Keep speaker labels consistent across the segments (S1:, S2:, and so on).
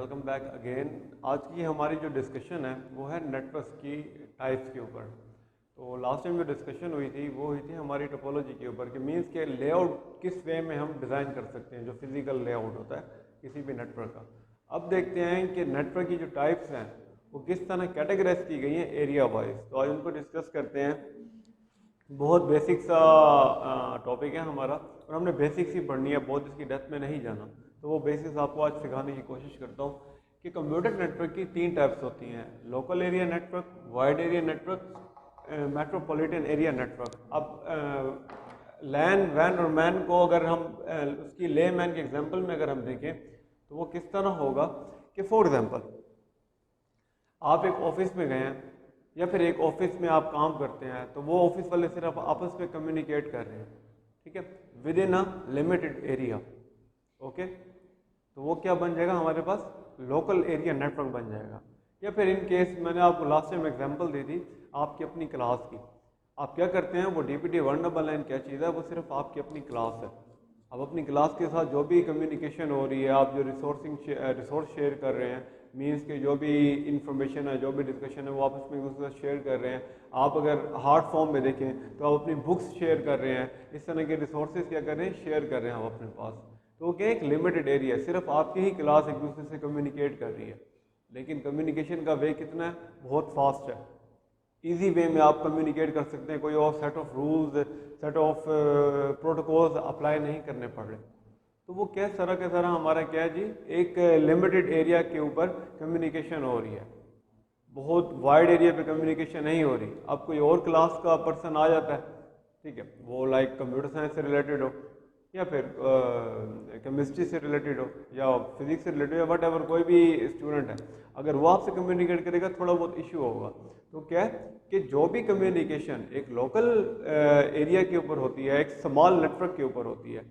S1: Welcome back again. आज की हमारी जो डिस्कशन है वो है नेटवर्क्स की टाइप्स के ऊपर। तो लास्ट टाइम जो डिस्कशन हुई थी वो हुई थी हमारी टोपोलॉजी के ऊपर कि मीन्स के लेआउट किस वे में हम डिज़ाइन कर सकते हैं, जो फिजिकल लेआउट होता है किसी भी नेटवर्क का। अब देखते हैं कि नेटवर्क की जो टाइप्स हैं वो किस तरह कैटेगराइज की गई हैं एरिया वाइज। तो आज उनको डिस्कस करते हैं। बहुत बेसिक सा टॉपिक है हमारा और हमने बेसिक्स ही पढ़नी है, बहुत इसकी डेप्थ में नहीं जाना। तो वो बेसिक्स आपको आज सिखाने की कोशिश करता हूँ कि कंप्यूटर नेटवर्क की 3 टाइप्स होती हैं: local area network, wide area network, metropolitan area network. अब लैन, वैन और मैन को अगर हम उसकी ले मैन के एग्जाम्पल में अगर हम देखें तो वो किस तरह होगा कि फॉर एग्जाम्पल आप एक ऑफिस में गए हैं या फिर एक ऑफिस में आप काम करते हैं, तो वो ऑफिस वाले सिर्फ आपस में कम्युनिकेट कर रहे हैं, ठीक है, with in a limited area. Okay, तो वो क्या बन जाएगा, हमारे पास लोकल एरिया नेटवर्क बन जाएगा। या फिर इन केस मैंने आपको लास्ट टाइम एग्जांपल दी थी आपकी अपनी क्लास की। आप क्या करते हैं, वो डीपीटी वर्नेबल लाइन क्या चीज़ है, वो सिर्फ आपकी अपनी क्लास है। अब अपनी क्लास के साथ जो भी कम्युनिकेशन हो रही है, आप जो रिसोर्स शेयर कर रहे हैं, मीन्स के जो भी इंफॉर्मेशन है, जो भी डिस्कशन है, वो आपस में एक दूसरे से शेयर कर रहे हैं। आप अगर हार्ड फॉर्म में देखें तो आप अपनी बुक्स शेयर कर रहे हैं, इस तरह के रिसोर्सेज क्या कर रहे हैं, शेयर कर रहे हैं आप अपने पास। तो क्या एक लिमिटेड एरिया, सिर्फ आपकी ही क्लास एक दूसरे से कम्युनिकेट कर रही है। लेकिन कम्युनिकेशन का वे कितना है, बहुत फास्ट है। इजी वे में आप कम्युनिकेट कर सकते हैं, कोई और set of rules, set of protocols apply नहीं करने पड़ रहे। तो वो क्या सारा का सारा हमारा क्या है जी, एक लिमिटेड एरिया के ऊपर कम्युनिकेशन हो रही है, बहुत वाइड एरिया पे कम्युनिकेशन नहीं हो रही। अब कोई और क्लास का पर्सन आ जाता है, ठीक है, वो लाइक कंप्यूटर साइंस से रिलेटेड हो या फिर केमिस्ट्री से रिलेटेड हो या फिजिक्स से रिलेटेड हो या वट एवर, कोई भी स्टूडेंट है, अगर वो आपसे कम्युनिकेट करेगा थोड़ा बहुत इश्यू होगा। तो क्या है कि जो भी कम्युनिकेशन एक लोकल एरिया के ऊपर होती है, एक स्मॉल नेटवर्क के ऊपर होती है,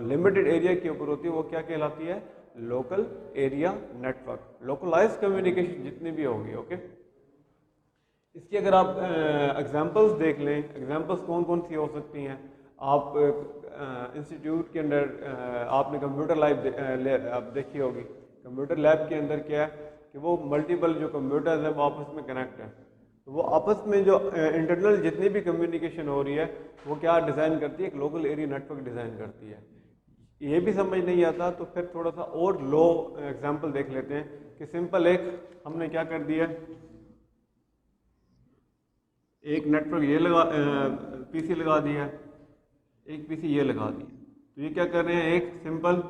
S1: लिमिटेड एरिया के ऊपर होती है, वो क्या कहलाती है, local area network. Localise communication जितनी भी होगी। ओके, इसकी अगर आप एग्जांपल्स देख लें, एग्जांपल्स कौन कौन सी हो सकती हैं। आप इंस्टीट्यूट के अंदर आपने कंप्यूटर लैब देखी होगी। कंप्यूटर लैब के अंदर क्या है कि वो मल्टीपल जो कंप्यूटर्स हैं वो आपस में कनेक्ट है। तो वो आपस में जो इंटरनल जितनी भी कम्युनिकेशन हो रही है वो क्या डिज़ाइन करती है, एक लोकल एरिया नेटवर्क डिज़ाइन करती है। ये भी समझ नहीं आता तो फिर थोड़ा सा और लो एग्जांपल देख लेते हैं कि सिंपल एक हमने क्या कर दिया, एक नेटवर्क ये लगा, पीसी लगा दिया, एक पीसी ये लगा दिया। तो ये क्या कर रहे हैं, एक सिंपल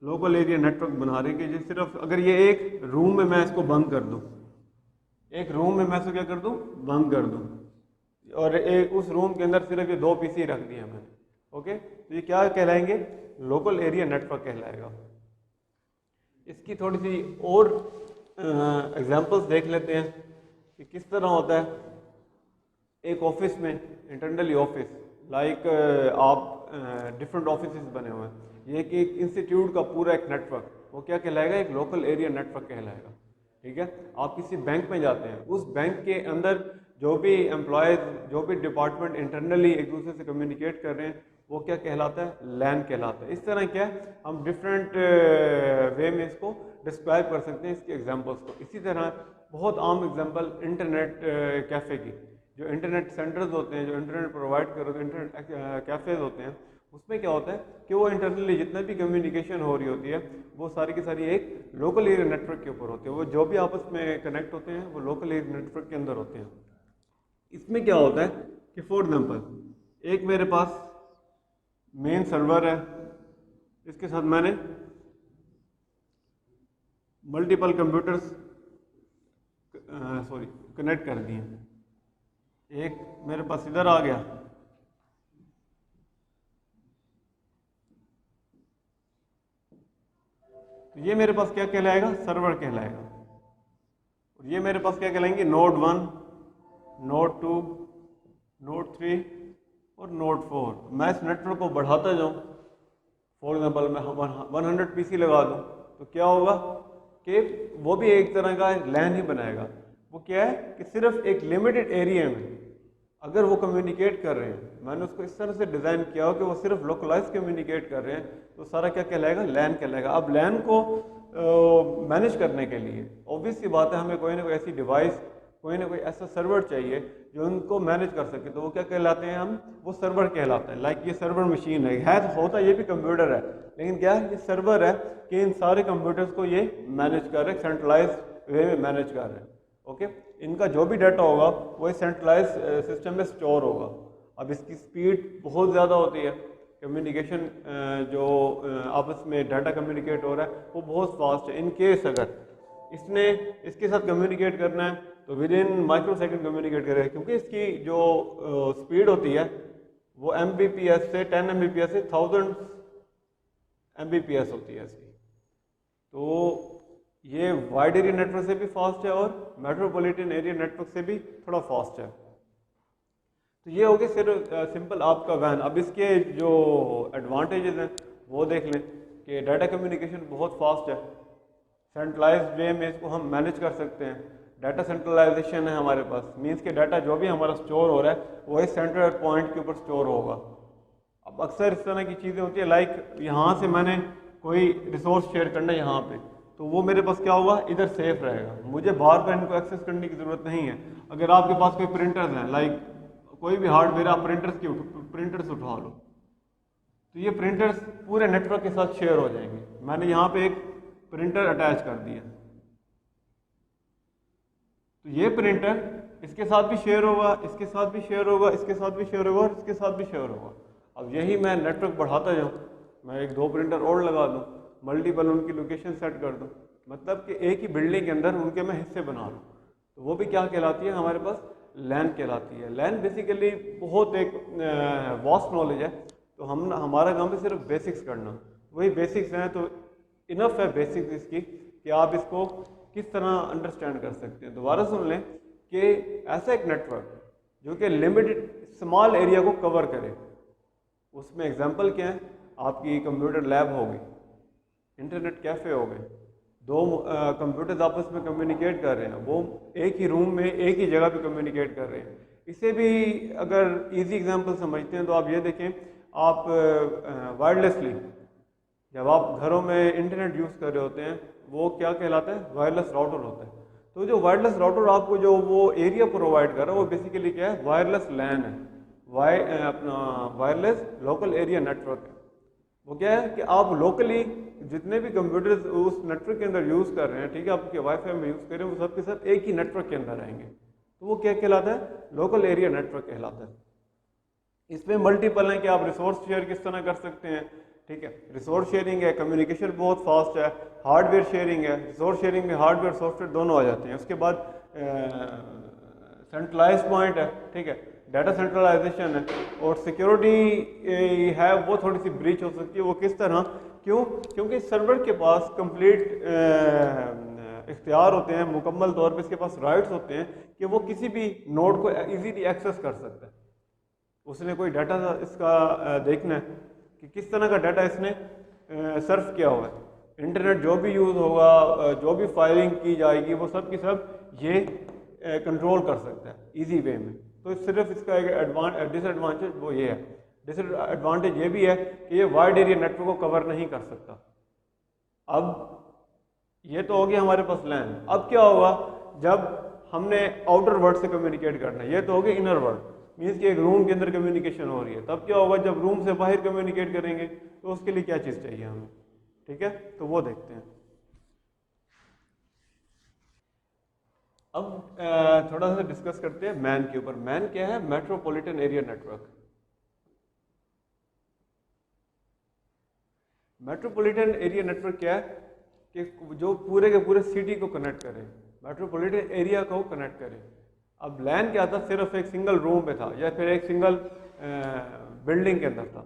S1: लोकल एरिया नेटवर्क बना रहे हैं कि जो सिर्फ अगर ये एक रूम में मैं इसको बंद कर दूं, एक रूम में मैं इसको क्या कर दूं, बंद कर दूं, और एक उस रूम के अंदर सिर्फ ये 2 पीसी रख दिए मैंने। ओके, तो ये क्या कहलाएंगे, लोकल एरिया नेटवर्क कहलाएगा। इसकी थोड़ी सी और एग्जांपल्स देख लेते हैं कि किस तरह होता है। एक ऑफिस में इंटरनली ऑफिस लाइक आप डिफरेंट ऑफिस बने हुए हैं, ये कि एक इंस्टीट्यूट का पूरा एक नेटवर्क, वो क्या कहलाएगा, एक लोकल एरिया नेटवर्क कहलाएगा। ठीक है, आप किसी बैंक में जाते हैं, उस बैंक के अंदर जो भी एम्प्लॉयज, जो भी डिपार्टमेंट इंटरनली एक दूसरे से कम्युनिकेट कर रहे हैं, वो क्या कहलाता है, लैन कहलाता है। इस तरह क्या है, हम डिफरेंट वे में इसको डिस्क्राइब कर सकते हैं इसके एग्जांपल्स को। इसी तरह बहुत आम एग्जांपल इंटरनेट कैफ़े की, जो इंटरनेट सेंटर्स होते हैं, जो इंटरनेट प्रोवाइड कर रहे हैं, इंटरनेट कैफ़ेज होते हैं, उसमें क्या होता है कि वो इंटरनली जितना भी कम्युनिकेशन हो रही होती है वो सारी की सारी एक लोकल एरिया नेटवर्क के ऊपर होती है। वो जो भी आपस में कनेक्ट होते हैं वो लोकल एरिया नेटवर्क के अंदर होते हैं। इसमें क्या होता है कि फॉर एग्जाम्पल एक मेरे पास मेन सर्वर है, इसके साथ मैंने मल्टीपल कंप्यूटर्स कनेक्ट कर दिए। एक मेरे पास इधर आ गया, तो ये मेरे पास क्या कहलाएगा, सर्वर कहलाएगा। और ये मेरे पास क्या कहलाएंगे, नोड 1, नोड 2, नोड 3 और नोड 4। मैं इस नेटवर्क को बढ़ाता जाऊँ, फॉर एग्जाम्पल मैं 100 पीसी लगा दूँ, तो क्या होगा कि वो भी एक तरह का लैन ही बनाएगा। वो क्या है कि सिर्फ एक लिमिटेड एरिया में अगर वो कम्युनिकेट कर रहे हैं, मैंने उसको इस तरह से डिज़ाइन किया हो कि वो सिर्फ लोकलाइज कम्युनिकेट कर रहे हैं, तो सारा क्या कहलाएगा, लैन कहलाएगा। अब लैन को मैनेज करने के लिए ऑब्वियस सी बात है हमें कोई ना कोई ऐसी डिवाइस, कोई ना कोई ऐसा सर्वर चाहिए जो उनको मैनेज कर सके। तो वो क्या कहलाते हैं, हम वो सर्वर कहलाते हैं। लाइक ये सर्वर मशीन है तो होता ये भी कंप्यूटर है, लेकिन क्या है, ये सर्वर है कि इन सारे कंप्यूटर्स को ये मैनेज कर रहे हैं, सेंट्रलाइज वे में मैनेज कर रहे हैं। ओके, इनका जो भी डाटा होगा वो सेंट्रलाइज सिस्टम में स्टोर होगा। अब इसकी स्पीड बहुत ज़्यादा होती है, कम्युनिकेशन जो आपस में डाटा कम्युनिकेट हो रहा है वो बहुत फास्ट है। इन केस अगर इसने इसके साथ कम्युनिकेट करना है तो with in micro second communicate करेगा, क्योंकि इसकी जो स्पीड होती है वो Mbps से 10 Mbps से 1000 Mbps होती है इसकी। तो ये वाइड एरिया नेटवर्क से भी फास्ट है और मेट्रोपॉलिटन एरिया नेटवर्क से भी थोड़ा फास्ट है। तो ये हो गया सिर्फ सिंपल आपका वैन। अब इसके जो एडवांटेजेस हैं वो देख लें कि डाटा कम्युनिकेशन बहुत फास्ट है, सेंट्रलाइज्ड वे में इसको हम मैनेज कर सकते हैं। डाटा सेंट्रलाइजेशन है हमारे पास, मीन्स के डाटा जो भी हमारा स्टोर हो रहा है वो इस सेंट्रल पॉइंट के ऊपर स्टोर होगा। अब अक्सर इस तरह की चीज़ें होती है, लाइक यहाँ से मैंने कोई रिसोर्स शेयर करना है यहाँ पे, तो वो मेरे पास क्या होगा, इधर सेफ रहेगा, मुझे बार बार इनको एक्सेस करने की ज़रूरत नहीं है। अगर आपके पास कोई प्रिंटर्स हैं, लाइक कोई भी हार्डवेयर, आप प्रिंटर्स उठा लो, तो ये प्रिंटर्स पूरे नेटवर्क के साथ शेयर हो जाएंगे। मैंने यहाँ पे एक प्रिंटर अटैच कर दिया, तो ये प्रिंटर इसके साथ भी शेयर होगा, इसके साथ भी शेयर होगा, इसके साथ भी शेयर होगा और इसके साथ भी शेयर होगा। अब यही मैं नेटवर्क बढ़ाता जाऊँ, मैं एक दो प्रिंटर और लगा दूँ, मल्टीपल उनकी लोकेशन सेट कर दूँ, मतलब कि एक ही बिल्डिंग के अंदर उनके मैं हिस्से बना लूँ, तो वो भी क्या कहलाती है, हमारे पास लैन कहलाती है। लैन बेसिकली बहुत एक वास्ट नॉलेज है, तो हमारा काम है सिर्फ बेसिक्स करना, वही बेसिक्स हैं, तो इनफ है बेसिक्स इसकी कि आप इसको किस तरह अंडरस्टैंड कर सकते हैं। दोबारा सुन लें कि ऐसा एक नेटवर्क जो कि लिमिटेड स्मॉल एरिया को कवर करे, उसमें एग्जांपल क्या है, आपकी कंप्यूटर लैब हो गई, इंटरनेट कैफ़े हो गए, दो कंप्यूटर्स आपस में कम्युनिकेट कर रहे हैं, वो एक ही रूम में एक ही जगह पे कम्युनिकेट कर रहे हैं। इसे भी अगर इजी एग्जांपल समझते हैं तो आप ये देखें, आप वायरलेसली जब आप घरों में इंटरनेट यूज़ कर रहे होते हैं, वो क्या कहलाता है, वायरलेस राउटर होता है। तो जो वायरलेस राउटर आपको जो वो एरिया प्रोवाइड कर रहा है वो बेसिकली क्या है, वायरलेस लैन है, अपना वायरलेस लोकल एरिया नेटवर्क है। वो क्या है कि आप लोकली जितने भी कंप्यूटर्स उस नेटवर्क के अंदर यूज़ कर रहे हैं, ठीक है, आपके वाईफाई में यूज़ कर रहे हैं, वो सबके सब एक ही नेटवर्क के अंदर आएंगे, तो वो क्या कहलाता है, लोकल एरिया नेटवर्क कहलाता है। इसमें मल्टीपल हैं कि आप रिसोर्स शेयर किस तरह कर सकते हैं, ठीक है, रिसोर्स शेयरिंग है, कम्युनिकेशन बहुत फास्ट है, हार्डवेयर शेयरिंग है, रिसोर्स शेयरिंग में हार्डवेयर सॉफ्टवेयर दोनों आ जाते हैं। उसके बाद सेंट्रलाइज पॉइंट है, ठीक है, डाटा सेंट्रलाइजेशन है, और सिक्योरिटी है, वो थोड़ी सी ब्रीच हो सकती है। वो किस तरह, क्यों, क्योंकि सर्वर के पास कंप्लीट इख्तियार होते हैं, मुकम्मल तौर पे इसके पास राइट्स होते हैं कि वो किसी भी नोड को इजीली एक्सेस कर सकता है। उसने कोई डाटा इसका देखना है कि किस तरह का डाटा इसने सर्फ किया हुआ है, इंटरनेट जो भी यूज़ होगा, जो भी फायरिंग की जाएगी, वो सब की सब ये कंट्रोल कर सकता है इजी वे में। तो सिर्फ इसका एक डिसएडवांटेज वो ये है, डिसएडवांटेज ये भी है कि ये वाइड एरिया नेटवर्क को कवर नहीं कर सकता। अब ये तो हो गया हमारे पास लैन। अब क्या होगा जब हमने आउटर वर्ल्ड से कम्युनिकेट करना है, ये तो हो गया इनर वर्ल्ड, मीन्स कि एक रूम के अंदर कम्युनिकेशन हो रही है। तब क्या होगा जब रूम से बाहर कम्युनिकेट करेंगे, तो उसके लिए क्या चीज़ चाहिए हमें, ठीक है, तो वो देखते हैं। अब थोड़ा सा डिस्कस करते हैं मैन के ऊपर। मैन क्या है, metropolitan area network. Metropolitan area network क्या है कि जो पूरे के पूरे सिटी को कनेक्ट करे, मेट्रोपॉलिटन एरिया को कनेक्ट करे। अब लैन क्या था, सिर्फ एक सिंगल रूम में था या फिर एक सिंगल बिल्डिंग के अंदर था।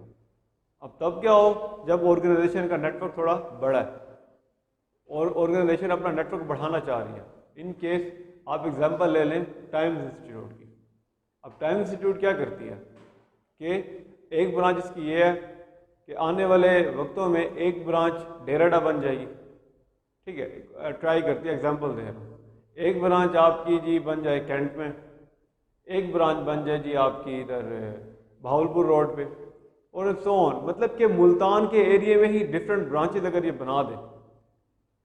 S1: अब तब क्या हो जब ऑर्गेनाइजेशन का नेटवर्क थोड़ा बड़ा है और ऑर्गेनाइजेशन अपना नेटवर्क बढ़ाना चाह रही है। इन केस आप एग्जांपल ले लें टाइम्स इंस्टीट्यूट की। अब टाइम्स इंस्टीट्यूट क्या करती है कि एक ब्रांच इसकी ये है कि आने वाले वक्तों में एक ब्रांच डेराडा बन जाएगी, ठीक है, ट्राई करती है, एग्जांपल दे रहा हूँ। एक ब्रांच आपकी जी बन जाए कैंट में, एक ब्रांच बन जाए जी आपकी इधर भावलपुर रोड पे, और सो ऑन। मतलब कि मुल्तान के एरिया में ही डिफरेंट ब्रांचेज अगर ये बना दे।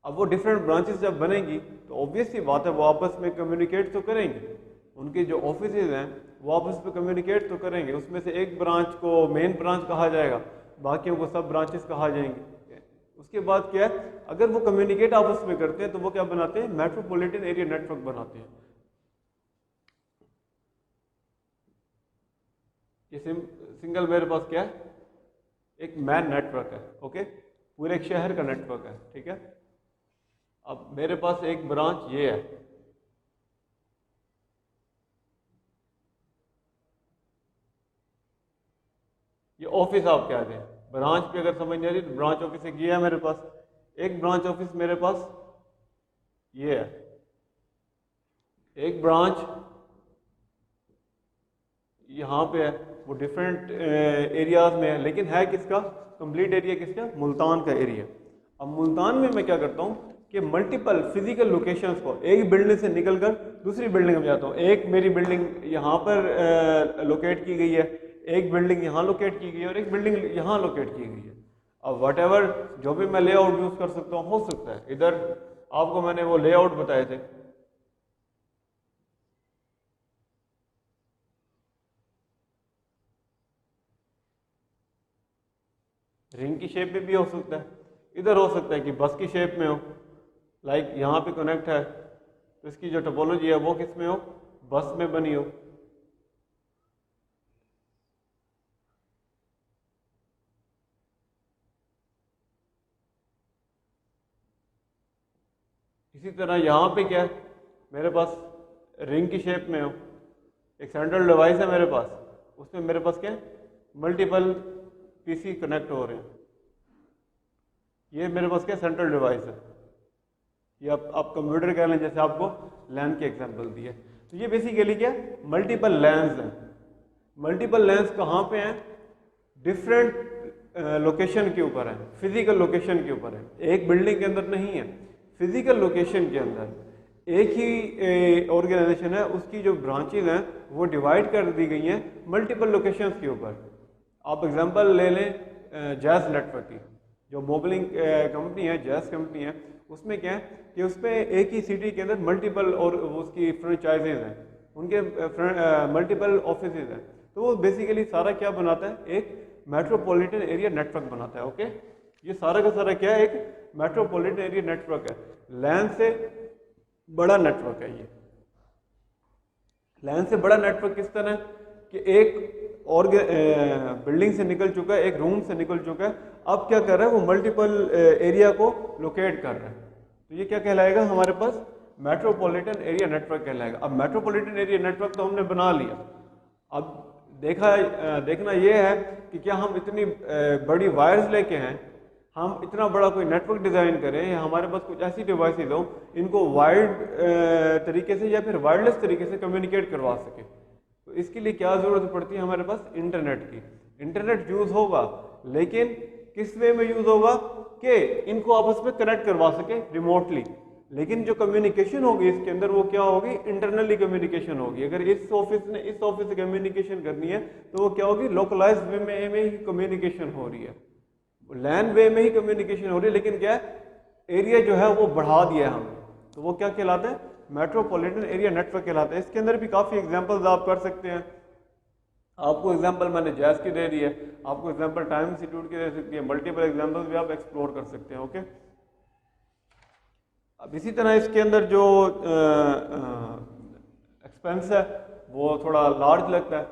S1: अब वो डिफरेंट ब्रांचेस जब बनेंगी तो ऑब्वियस सी बात है वो आपस में कम्युनिकेट तो करेंगे, उनके जो ऑफिसेज हैं वो आपस में कम्युनिकेट तो करेंगे, उसमें से एक ब्रांच को मेन ब्रांच कहा जाएगा, बाकियों को सब ब्रांचेस कहा जाएंगे। उसके बाद क्या है, अगर वो कम्युनिकेट आपस में करते हैं तो वो क्या बनाते हैं, मेट्रोपॉलिटन एरिया नेटवर्क बनाते हैं। ये सिंगल मेरे पास क्या है, एक मैन नेटवर्क है, ओके, पूरे एक शहर का नेटवर्क है, ठीक है। अब मेरे पास एक ब्रांच ये है, ये ऑफिस आप क्या दें, ब्रांच पे अगर समझ नहीं आ रही तो ब्रांच ऑफिस एक ये है मेरे पास, एक ब्रांच ऑफिस मेरे पास ये है, एक ब्रांच यहाँ पे है, वो डिफरेंट एरियाज में है, लेकिन है किसका, कंप्लीट एरिया किसका, मुल्तान का एरिया। अब मुल्तान में मैं क्या करता हूँ कि मल्टीपल फिजिकल लोकेशंस को, एक बिल्डिंग से निकलकर दूसरी बिल्डिंग में जाता हूँ, एक मेरी बिल्डिंग यहाँ पर लोकेट की गई है, एक बिल्डिंग यहाँ लोकेट की गई है और एक बिल्डिंग यहाँ लोकेट की गई है। अब वट एवर जो भी मैं लेआउट यूज़ कर सकता हूँ हो सकता है, इधर आपको मैंने वो लेआउट बताए थे, रिंग की शेप में भी हो सकता है, इधर हो सकता है कि बस की शेप में हो, लाइक यहाँ पे कनेक्ट है तो इसकी जो टोपोलॉजी है वो किस में हो, बस में बनी हो। इसी तरह यहाँ पे क्या है, मेरे पास रिंग की शेप में हो, एक सेंट्रल डिवाइस है मेरे पास, उसमें मेरे पास क्या है, मल्टीपल पीसी कनेक्ट हो रहे हैं, ये मेरे पास क्या सेंट्रल डिवाइस है, ये आप कंप्यूटर कह लें, जैसे आपको लैन की एग्जांपल दी है। तो ये बेसिकली क्या मल्टीपल लैन्स हैं। मल्टीपल लैन्स कहाँ पे हैं, डिफरेंट लोकेशन के ऊपर है, फिजिकल लोकेशन के ऊपर है, एक बिल्डिंग के अंदर नहीं है, फिजिकल लोकेशन के अंदर एक ही ऑर्गेनाइजेशन है, उसकी जो ब्रांचेज हैं वो डिवाइड कर दी गई हैं मल्टीपल लोकेशंस के ऊपर। आप एग्जांपल ले लें जैस नेटवर्क की, जो मोबाइलिंग कंपनी है, जैस कंपनी है, उसमें क्या है कि उसमें एक ही सिटी के अंदर मल्टीपल और उसकी फ्रेंचाइजेज हैं, उनके मल्टीपल ऑफिस हैं, तो वो बेसिकली सारा क्या बनाता है, एक मेट्रोपॉलिटन एरिया नेटवर्क बनाता है। ओके, ये सारा का सारा क्या है, एक मेट्रोपॉलिटन एरिया नेटवर्क है, लैन से बड़ा नेटवर्क है ये। लैन से बड़ा नेटवर्क किस तरह है कि एक और बिल्डिंग से निकल चुका है, एक रूम से निकल चुका है, अब क्या कर रहा है वो मल्टीपल एरिया को लोकेट कर रहा है, तो ये क्या कहलाएगा हमारे पास मेट्रोपॉलिटन एरिया नेटवर्क कहलाएगा। अब मेट्रोपॉलिटन एरिया नेटवर्क तो हमने बना लिया, अब देखना ये है कि क्या हम इतनी बड़ी वायर्स लेके हैं, हम इतना बड़ा कोई नेटवर्क डिज़ाइन करें या हमारे पास कुछ ऐसी डिवाइसेज हो इनको वायर्ड तरीके से या फिर वायरलेस तरीके से कम्युनिकेट करवा सके। तो इसके लिए क्या ज़रूरत पड़ती है हमारे पास, इंटरनेट की। इंटरनेट यूज़ होगा लेकिन किस वे में यूज़ होगा कि इनको आपस में कनेक्ट करवा सके रिमोटली, लेकिन जो कम्युनिकेशन होगी इसके अंदर वो क्या होगी, इंटरनली कम्युनिकेशन होगी। अगर इस ऑफिस ने इस ऑफिस से कम्युनिकेशन करनी है तो वो क्या होगी, लोकलाइज वे में ही कम्युनिकेशन हो रही है, लैन वे में ही कम्युनिकेशन हो रही है, लेकिन क्या है एरिया जो है वो बढ़ा दिया है हमने, तो वो क्या कहलाता है, मेट्रोपॉलिटन एरिया नेटवर्क कहलाता है। इसके अंदर भी काफ़ी एग्जांपल्स आप कर सकते हैं, आपको एग्जांपल मैंने जैस की दे दी है, आपको एग्जांपल टाइम इंस्टीट्यूट की दे सकती है, मल्टीपल एग्जांपल्स भी आप एक्सप्लोर कर सकते हैं। ओके, अब इसी तरह इसके अंदर जो एक्सपेंस है वो थोड़ा लार्ज लगता है,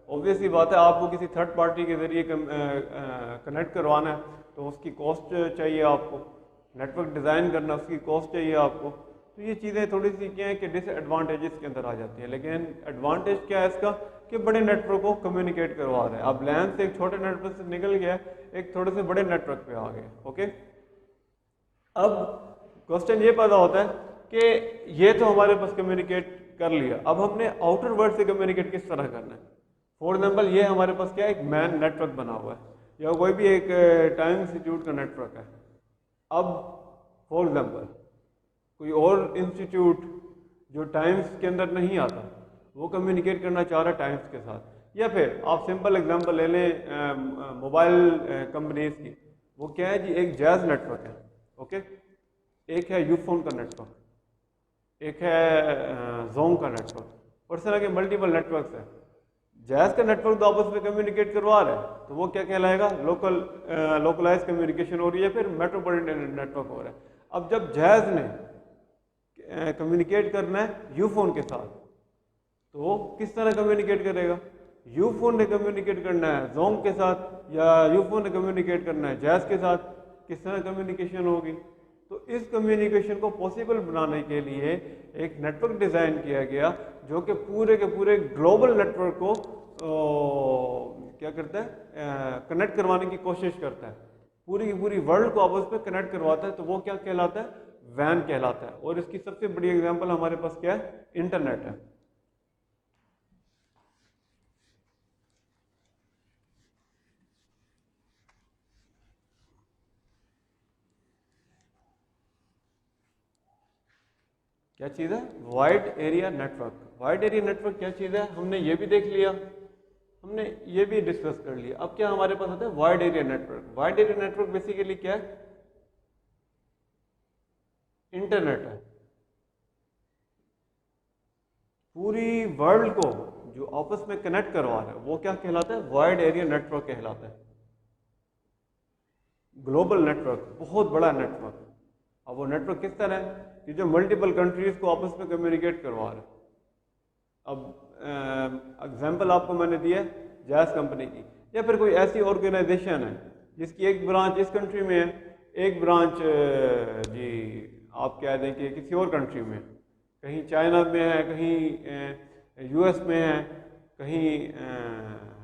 S1: ऑब्वियस ही बात है, आपको किसी थर्ड पार्टी के ज़रिए कनेक्ट करवाना है तो उसकी कॉस्ट चाहिए, आपको नेटवर्क डिज़ाइन करना उसकी कॉस्ट चाहिए आपको, तो ये चीज़ें थोड़ी सी क्या है कि डिसएडवांटेजेस के अंदर आ जाती है। लेकिन एडवांटेज क्या है इसका कि बड़े नेटवर्क को कम्युनिकेट करवा रहे हैं, अब लैन से एक छोटे नेटवर्क से निकल गया एक थोड़े से बड़े नेटवर्क पे आ गए। ओके, अब क्वेश्चन ये पैदा होता है कि ये तो हमारे पास कम्युनिकेट कर लिया, अब हमने आउटर वर्ल्ड से कम्युनिकेट किस तरह करना है। फॉर एग्जाम्पल ये हमारे पास क्या है, एक मैन नेटवर्क बना हुआ है या कोई भी एक टाइम इंस्टीट्यूट का नेटवर्क है। अब फॉर एग्जाम्पल कोई और इंस्टीट्यूट जो टाइम्स के अंदर नहीं आता वो कम्युनिकेट करना चाह रहा है टाइम्स के साथ, या फिर आप सिंपल एग्जांपल ले लें मोबाइल कंपनीज की, वो क्या है जी, एक जैज नेटवर्क है। ओके, एक है यूफोन का नेटवर्क, एक है जोम का नेटवर्क, और इस तरह के मल्टीपल नेटवर्क्स हैं। जैज़ का नेटवर्क तो आपस में कम्युनिकेट करवा रहा है, तो वो क्या कहलाएगा, लोकलाइज कम्युनिकेशन हो रही है, फिर मेट्रोपॉलिटन नेटवर्क हो रहा है। अब जब जैज़ ने कम्युनिकेट करना है यूफोन के साथ, तो वो किस तरह कम्युनिकेट करेगा, यूफोन ने कम्युनिकेट करना है जोम के साथ, या यूफोन ने कम्युनिकेट करना है जैज़ के साथ, किस तरह कम्युनिकेशन होगी। तो इस कम्युनिकेशन को पॉसिबल बनाने के लिए एक नेटवर्क डिज़ाइन किया गया, जो कि पूरे के पूरे ग्लोबल नेटवर्क को क्या करता है, कनेक्ट करवाने की कोशिश करता है, पूरी की पूरी वर्ल्ड को आपस में कनेक्ट करवाता है। तो वो क्या कहलाता है, वैन कहलाता है। और इसकी सबसे बड़ी एग्जांपल हमारे पास क्या है, इंटरनेट है। क्या चीज़ है, wide area network. Wide area network क्या चीज़ है, हमने ये भी देख लिया, हमने ये भी डिस्कस कर लिया। अब क्या हमारे पास आता है, wide area network. Wide area network basically क्या है, इंटरनेट है। पूरी वर्ल्ड को जो आपस में कनेक्ट करवा रहा है वो क्या कहलाता है, वाइड एरिया नेटवर्क कहलाता है। ग्लोबल नेटवर्क, बहुत बड़ा नेटवर्क। अब वो नेटवर्क किस तरह है कि जो मल्टीपल कंट्रीज को आपस में कम्युनिकेट करवा रहा है। अब एग्जांपल आपको मैंने दिया जैज़ कंपनी की, या फिर कोई ऐसी ऑर्गेनाइजेशन है जिसकी एक ब्रांच इस कंट्री में है, एक ब्रांच जी आप कह दें कि किसी और कंट्री में, कहीं चाइना में है, कहीं यूएस में है, कहीं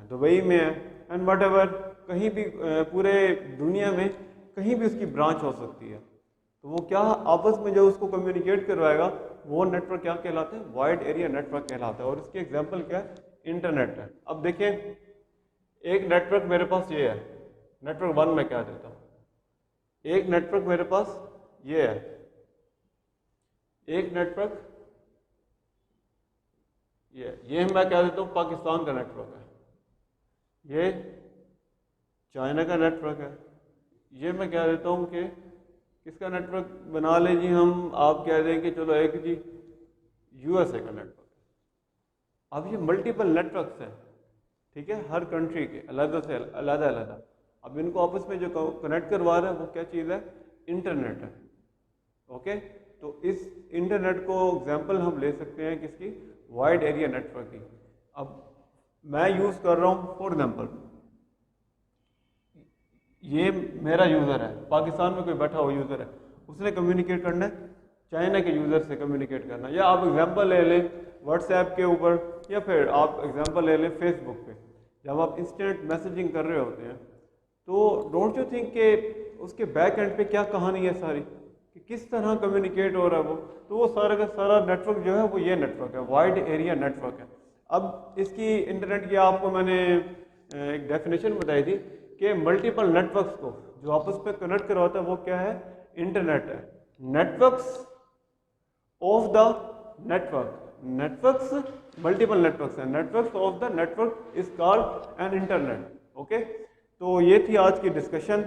S1: दुबई में है, एंड वट एवर, कहीं भी पूरे दुनिया में कहीं भी उसकी ब्रांच हो सकती है। तो वो क्या आपस में जो उसको कम्युनिकेट करवाएगा वो नेटवर्क क्या कहलाता है, वाइड एरिया नेटवर्क कहलाता है। और इसकी एग्जांपल क्या है, इंटरनेट है। अब देखें, एक नेटवर्क मेरे पास ये है, नेटवर्क 1 में क्या देता हूँ, एक नेटवर्क मेरे पास ये है, एक नेटवर्क ये मैं क्या देता हूँ, पाकिस्तान का नेटवर्क है, ये चाइना का नेटवर्क है, ये मैं क्या देता हूँ कि किसका नेटवर्क बना ले जी हम, आप कह दें कि चलो एक जी यूएसए का नेटवर्क है। अब ये मल्टीपल नेटवर्क्स हैं, ठीक है, हर कंट्री के अलग से अलग अलग। अब इनको आपस में जो कनेक्ट करवा रहा है वो क्या चीज़ है, इंटरनेट है। ओके, तो इस इंटरनेट को एग्जांपल हम ले सकते हैं किसकी, वाइड एरिया नेटवर्क की। अब मैं यूज़ कर रहा हूँ फॉर एग्जांपल, ये मेरा यूज़र है, पाकिस्तान में कोई बैठा हुआ यूज़र है, उसने कम्युनिकेट करना है चाइना के यूज़र से कम्युनिकेट करना है। या आप एग्जांपल ले लें व्हाट्सएप के ऊपर, या फिर आप एग्जांपल ले लें फेसबुक पे, जब आप इंस्टेंट मैसेजिंग कर रहे होते हैं, तो डोंट यू थिंक कि उसके बैक एंड पे क्या कहानी है सारी, कि किस तरह कम्युनिकेट हो रहा है वो। तो वो सारा का सारा नेटवर्क जो है वो ये नेटवर्क है, वाइड एरिया नेटवर्क है। अब इसकी इंटरनेट की आपको मैंने एक डेफिनेशन बताई थी कि मल्टीपल नेटवर्क्स को जो आपस में कनेक्ट करवाता है वो क्या है, इंटरनेट है। Networks of the network, networks multiple networks हैं, networks of the network is called an internet. Okay, तो ये थी आज की डिस्कशन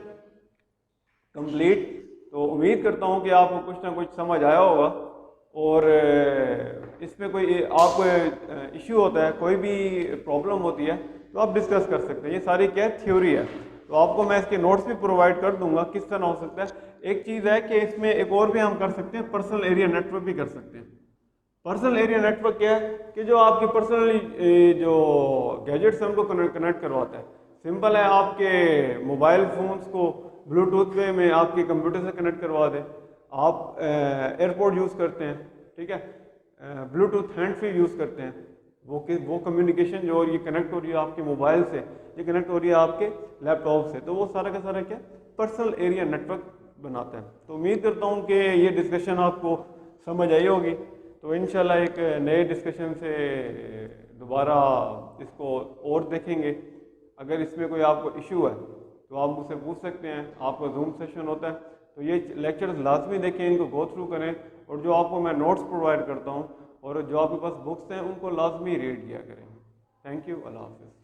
S1: कंप्लीट। तो उम्मीद करता हूँ कि आपको कुछ ना कुछ समझ आया होगा, और इसमें कोई आपको इश्यू होता है, कोई भी प्रॉब्लम होती है, तो आप डिस्कस कर सकते हैं। ये सारी क्या है, थ्योरी है। तो आपको मैं इसके नोट्स भी प्रोवाइड कर दूंगा किस तरह हो सकता है। एक चीज़ है कि इसमें एक और भी हम कर सकते हैं, पर्सनल एरिया नेटवर्क भी कर सकते हैं। पर्सनल एरिया नेटवर्क क्या है कि जो आपकी पर्सनली जो गैजेट्स हैं उनको कनेक्ट करवाता है। सिंपल है, आपके मोबाइल फोन्स को ब्लूटूथ वे में आपके कंप्यूटर से कनेक्ट करवा दें। आप एयरपोर्ट यूज़ करते हैं, ठीक है, ब्लूटूथ हैंड फ्री यूज़ करते हैं, वो कम्युनिकेशन जो ये कनेक्ट हो रही है आपके मोबाइल से, ये कनेक्ट हो रही है आपके लैपटॉप से, तो वो सारा का सारा क्या पर्सनल एरिया नेटवर्क बनाता है। तो उम्मीद करता हूँ कि ये डिस्कशन आपको समझ आई होगी। तो इंशाल्लाह एक नए डिस्कशन से दोबारा इसको और देखेंगे। अगर इसमें कोई आपको इशू है तो आप मुझसे पूछ सकते हैं। आपका जूम सेशन होता है तो ये लेक्चर्स लाजमी देखें, इनको गो थ्रू करें, और जो आपको मैं नोट्स प्रोवाइड करता हूँ और जो आपके पास बुक्स हैं उनको लाजमी रीड किया करें। थैंक यू, अल्लाह हाफ़िज़।